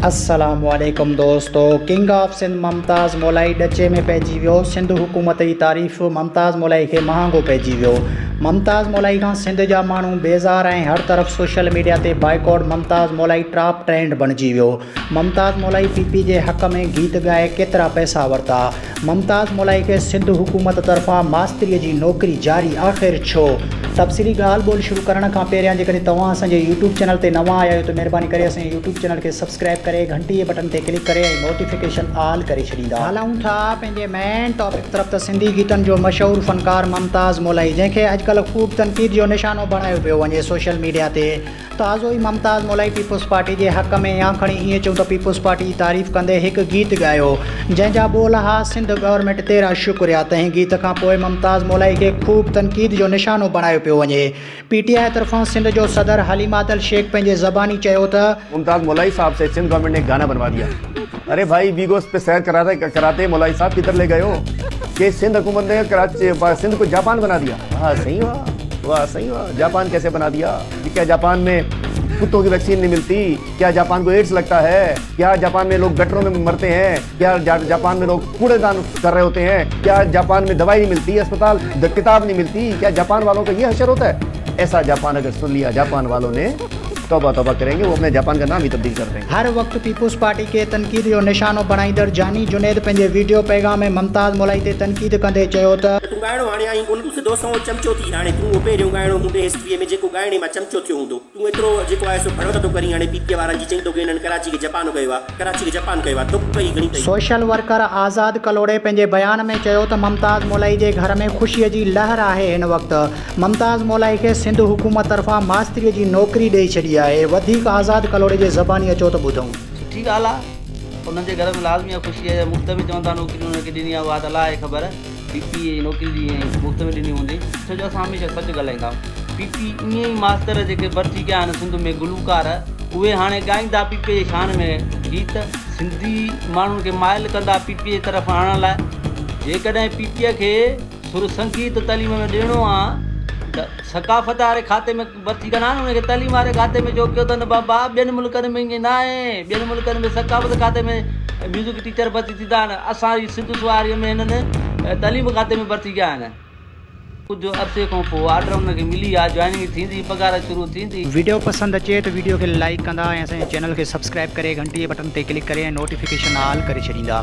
अस्सलामुअलैकुम दोस्तों। King of Sindh Mumtaz मौलाई ॾचे में पइजी वियो। सिंध हुकूमत जी तारीफ़ मुमताज़ मौलाई खे महांगो पइजी वियो। मुमताज़ मौलाई खां सिंध जा माण्हू बेज़ार ऐं हर तरफ़ सोशल मीडिया ते बाइकॉट मुमताज़ मौलाई टॉप ट्रेंड बणिजी वियो। मुमताज़ मौलाई पीपी जे हक़ में गीत ॻाए केतिरा पैसा वरिता। मुमताज़ मौलाई खे सिंध हुकूमत तरफ़ां मास्तरीअ जी नौकरी जारी आख़िर छो? तफ़सीली ॻाल्हि ॿोल शुरू करण खां पहिरियां जेकॾहिं तव्हां असांजे यूट्यूब चैनल ते नवां आया आहियो त महिरबानी करे असांजे यूट्यूब चैनल खे सब्सक्राइब करे घंटी जे बटन ते क्लिक करे ऐं नोटिफिकेशन ऑल करे छॾींदा। हलूं था पंहिंजे मेन टॉपिक तरफ़। त सिंधी गीतनि जो मशहूरु फ़नकार मुमताज़ मौलाई, जंहिंखे अॼुकल्ह ख़ूब तनक़ीद जो निशानो बणायो पियो वञे सोशल मीडिया ते। ताज़ो ई मुमताज़ मौलाई पीपुल्स पार्टी जे हक़ में या खणी ईअं चऊं त पीपुल्स पार्टी जी तारीफ़ कंदे हिकु गीत ॻायो जंहिंजा ॿोल हा सिंध गवर्नमेंट तेरा शुक्रिया। तंहिं गीत खां पोइ मुमताज़ मौलाई खे ख़ूब तनक़ीद जो निशानो बणायो पियो वञे। पीटीआई तरफ़ां सिंध जो सदर हलीम आदिल शेख पंहिंजे ज़बानी चयो त मुमताज़ मौलाई साहब से सिंध गवर्नमेंट ने गाना बनवा दिया। अरे भाई वीगोस पे सैर कराते मौलाई साहब किधर ले गए हो कि सिंध हुकूमत ने कराची सिंध को जापान बना दिया। वाह सही वाह सही वाह। जापान कैसे बना दिया? क्या जापान में कुत्तों की वैक्सीन नहीं मिलती? क्या जापान को एड्स लगता है? क्या जापान में लोग गटरों में मरते हैं? क्या जापान में लोग कूड़ेदान कर रहे होते हैं? क्या जापान में दवाई नहीं मिलती, अस्पताल किताब नहीं मिलती? क्या जापान वालों का ये हशर होता है? ऐसा जापान अगर सुन लिया जापान वालों ने तौबा तौबा करेंगे, वो अपने जापान का नाम ही तब्दील कर देंगे। हर वक्त पीपुल्स पार्टी के तनक़ीद जो निशानो बणाईंदड़ जानी जुनेद पंहिंजे वीडियो पैगाम में मुमताज़ मौलाई ते तनक़ीद कंदे चयो त तूं ॻाइणो हाणे आई कोन, तूं सिधो सौ चमचो थी। हाणे तूं पहिरियों ॻाइणो हूंदे हिस्ट्रीअ में जेको ॻाइणे मां चमचो थियो हूंदो, तूं एतिरो जेको आहे सो भड़क थो करी। हाणे पीपीए वारनि जी चई थो की हिननि कराची खे जापान कयो आहे, कराची खे जापान कयो आहे, दुख कई घणी कई। सोशल वर्कर आज़ाद कलोड़े पंहिंजे बयान में चयो त मुमताज़ मौलाई जे घर में ख़ुशीअ जी लहर आहे। हिन वक़्तु मुमताज़ मौलाई खे सिंध हुकूमत तरफ़ां मास्तरीअ जी नौकरी ॾेई छॾी आहे। वधीक आज़ाद कलोड़े जे ज़बानी अचो त ॿुधूं। सुठी ॻाल्हि आहे, उन्हनि जे घर में लाज़मी आहे ख़ुशी आहे। मुफ़्त में चवंदा नौकिरी हुनखे ॾिनी आहे, उहा त अलाह आहे ख़बर। पीपी नौकिरी ॾी मुफ़्त में ॾिनी हूंदी, छो जो असां हमेशह सच ॻाल्हाईंदा आहियूं। पीपी ईअं ई मास्तर जेके भर्ती कया आहिनि सिंध में गुलूकार, उहे हाणे ॻाईंदा पीपी जे शान में गीत, सिंधी माण्हुनि खे माइल कंदा पीपी जे तरफ़ आणण लाइ। जेकॾहिं पीपीअ खे सुर संगीत तइलीम में ॾियणो आहे त सकाफ़त वारे खाते में भर्ती कंदा आहिनि, उनखे तइलीम वारे खाते में जो कयो त न बाबा। ॿियनि मुल्कनि में ईअं न आहे। ॿियनि मुल्कनि में सकाफ़त खाते में म्यूज़िक टीचर भर्ती थींदा आहिनि। असांजी सिंध सुवारीअ में हिननि तइलीम खाते में भर्ती कया आहिनि। कुझु अरसे खां पोइ ऑर्डर हुनखे मिली आहे, जॉइनिंग थींदी, पघार शुरू थींदी। वीडियो पसंदि अचे त वीडियो खे लाइक कंदा ऐं असांजे चैनल खे सब्सक्राइब करे घंटी जे बटन ते क्लिक करे ऐं नोटिफिकेशन ऑल करे छॾींदा।